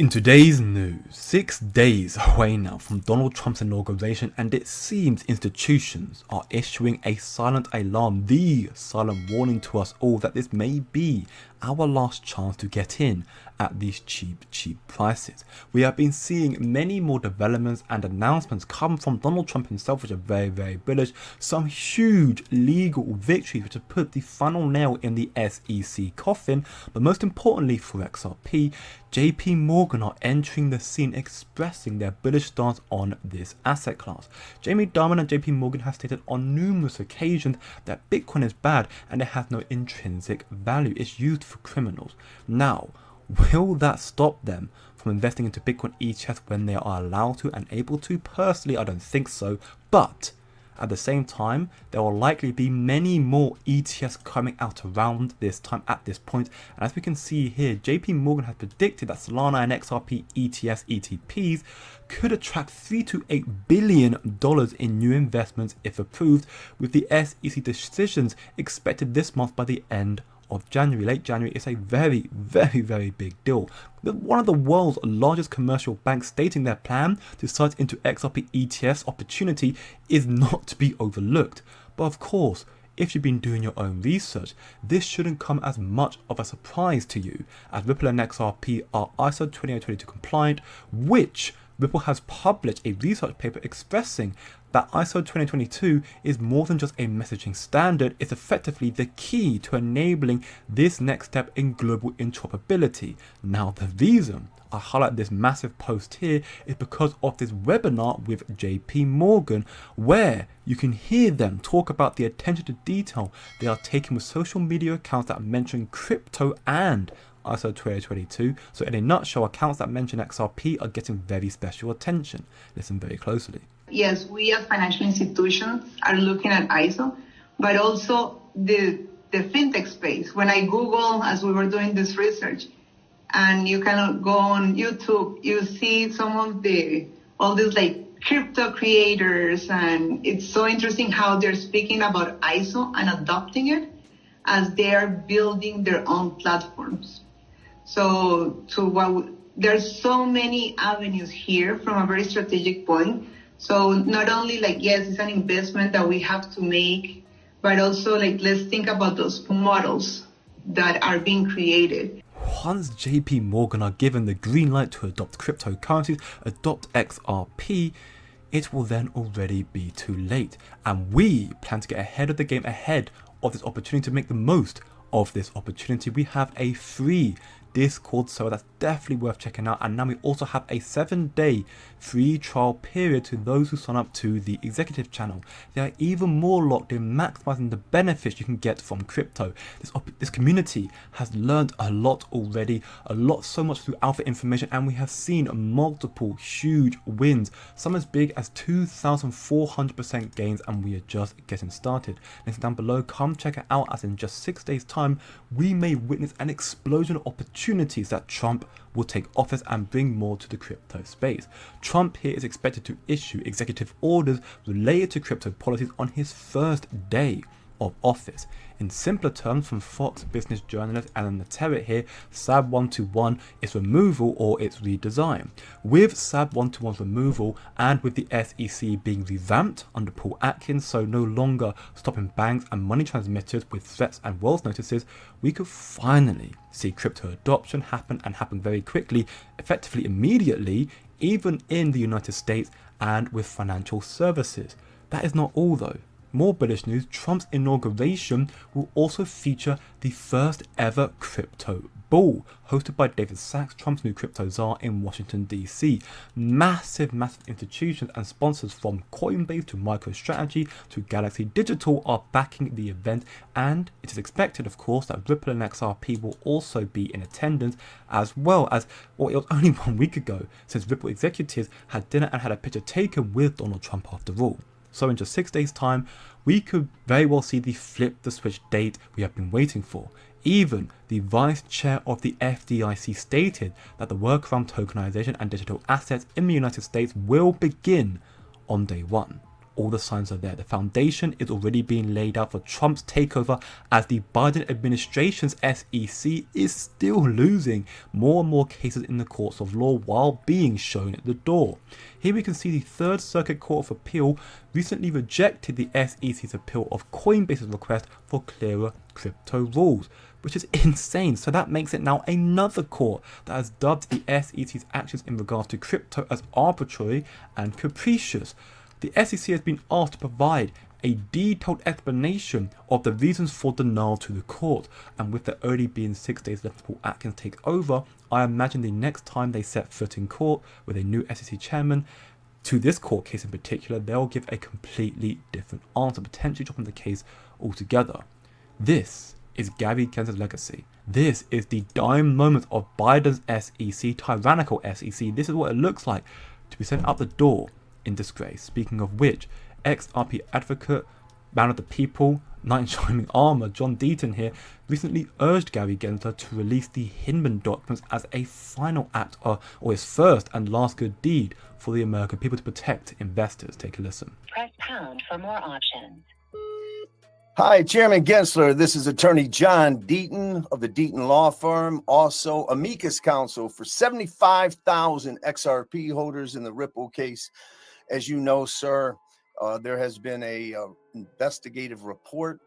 In today's news, 6 days away now from Donald Trump's inauguration, and it seems institutions are issuing a silent alarm, the silent warning to us all that this may be our last chance to get in at these cheap prices. We have been seeing many more developments and announcements come from Donald Trump himself, which are very bullish. Some huge legal victories which have put the final nail in the SEC coffin, but most importantly for XRP, JPMorgan are entering the scene, expressing their bullish stance on this asset class. Jamie Dimon and JPMorgan have stated on numerous occasions that Bitcoin is bad and it has no intrinsic value. It's used for criminals. Now, will that stop them from investing into Bitcoin ETFs when they are allowed to and able to? Personally, I don't think so, but at the same time, there will likely be many more ETFs coming out around this time at this point. And as we can see here, JPMorgan has predicted that Solana and XRP ETFs, ETPs, could attract $3 to $8 billion in new investments if approved, with the SEC decisions expected this month by the end of January. Late January is a very big deal. One of the world's largest commercial banks stating their plan to start into XRP ETFs opportunity is not to be overlooked. But of course, if you've been doing your own research, this shouldn't come as much of a surprise to you, as Ripple and XRP are ISO 2822 compliant, which Ripple has published a research paper expressing that ISO 2022 is more than just a messaging standard. It's effectively the key to enabling this next step in global interoperability. Now, the reason I highlight this massive post here is because of this webinar with JPMorgan, where you can hear them talk about the attention to detail they are taking with social media accounts that mention crypto and ISO 2022. So in a nutshell, accounts that mention XRP are getting very special attention. Listen very closely. Yes, we as financial institutions are looking at ISO, but also the fintech space. When I Google, as we were doing this research, and you can go on YouTube, you see some of all these like crypto creators, and it's so interesting how they're speaking about ISO and adopting it as they are building their own platforms. So there's so many avenues here from a very strategic point. So not only like, yes, it's an investment that we have to make, but also like, let's think about those models that are being created. Once JPMorgan are given the green light to adopt cryptocurrencies, adopt XRP, it will then already be too late. And we plan to get ahead of the game, ahead of this opportunity, to make the most of this opportunity. We have a free Discord server that's definitely worth checking out, and now we also have a 7-day free trial period to those who sign up to the executive channel. They are even more locked in, maximizing the benefits you can get from crypto. This community has learned a lot already, so much through alpha information, and we have seen multiple huge wins, some as big as 2,400% gains, and we are just getting started. Link down below, come check it out, as in just 6 days time we may witness an explosion of opportunities that Trump will take office and bring more to the crypto space. Trump here is expected to issue executive orders related to crypto policies on his first day of office. In simpler terms, from Fox Business journalist Alan Natera here, SAB 121 is removal or its redesign. With SAB 121's removal, and with the SEC being revamped under Paul Atkins, so no longer stopping banks and money transmitters with threats and wealth notices, we could finally see crypto adoption happen, and happen very quickly, effectively immediately, even in the United States and with financial services. That is not all though. More bullish news, Trump's inauguration will also feature the first ever crypto ball, hosted by David Sachs, Trump's new crypto czar, in Washington DC. Massive institutions and sponsors from Coinbase to MicroStrategy to Galaxy Digital are backing the event, and it is expected, of course, that Ripple and XRP will also be in attendance, as well as, well, it was only 1 week ago since Ripple executives had dinner and had a picture taken with Donald Trump after all. So in just 6 days time, we could very well see the flip the switch date we have been waiting for. Even the vice chair of the FDIC stated that the work around tokenization and digital assets in the United States will begin on day one. all the signs are there. The foundation is already being laid out for Trump's takeover, as the Biden administration's SEC is still losing more and more cases in the courts of law while being shown at the door. Here we can see the Third Circuit Court of Appeal recently rejected the SEC's appeal of Coinbase's request for clearer crypto rules, which is insane. So that makes it now another court that has dubbed the SEC's actions in regards to crypto as arbitrary and capricious. The SEC has been asked to provide a detailed explanation of the reasons for denial to the court, and with there only being 6 days left before Atkins take over, I imagine the next time they set foot in court with a new SEC chairman, to this court case in particular, they'll give a completely different answer, potentially dropping the case altogether. This is Gary Gensler's legacy. This is the dying moment of Biden's SEC, tyrannical SEC. This is what it looks like to be sent out the door in disgrace. Speaking of which, Xrp advocate, man of the people, knight in shining armor, John Deaton here, recently urged Gary Gensler to release the Hinman documents as a final act or his first and last good deed for the American people to protect investors. Take a listen. Press pound for more options. Hi, Chairman Gensler. This is attorney John Deaton of the Deaton Law Firm, also amicus counsel for 75,000 XRP holders in the Ripple case. As you know, sir, there has been a investigative report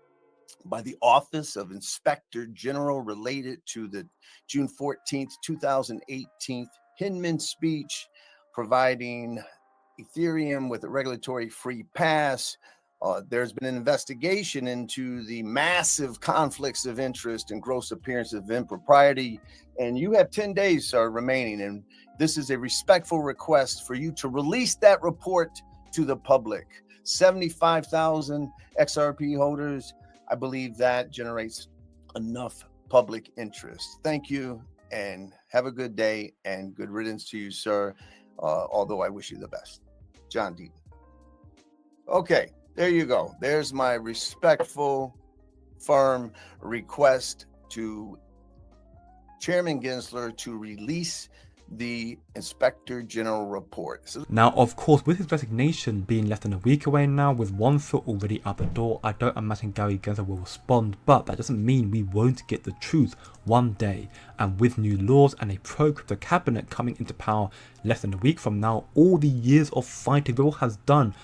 by the Office of Inspector General related to the June 14th, 2018 Hinman speech, providing Ethereum with a regulatory-free pass. There's been an investigation into the massive conflicts of interest and gross appearance of impropriety, and you have 10 days, sir, remaining, and this is a respectful request for you to release that report to the public. 75,000 XRP holders, I believe that generates enough public interest. Thank you, and have a good day, and good riddance to you, sir, although I wish you the best. John Deaton. Okay. There you go. There's my respectful, firm request to Chairman Gensler to release the Inspector General report. Now, of course, with his resignation being less than a week away now, with one foot already out the door, I don't imagine Gary Gensler will respond, but that doesn't mean we won't get the truth one day. And with new laws and a pro-crypto cabinet coming into power less than a week from now, all the years of fighting Ripple has done,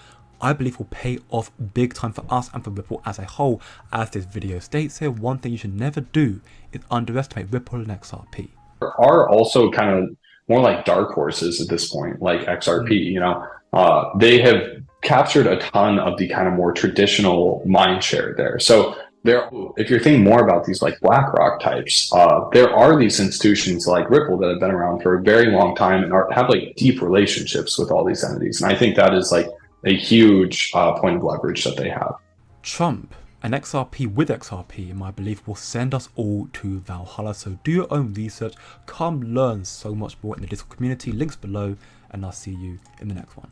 I believe will pay off big time for us and for Ripple as a whole. As this video states here, one thing you should never do is underestimate Ripple and XRP. There are also kind of more like dark horses at this point, like XRP, they have captured a ton of the kind of more traditional mind share there. So if you're thinking more about these like BlackRock types, there are these institutions like Ripple that have been around for a very long time and have like deep relationships with all these entities. And I think that is like a huge point of leverage that they have. Trump and XRP with XRP, in my belief, will send us all to Valhalla. So do your own research, come learn so much more in the Discord community, links below, and I'll see you in the next one.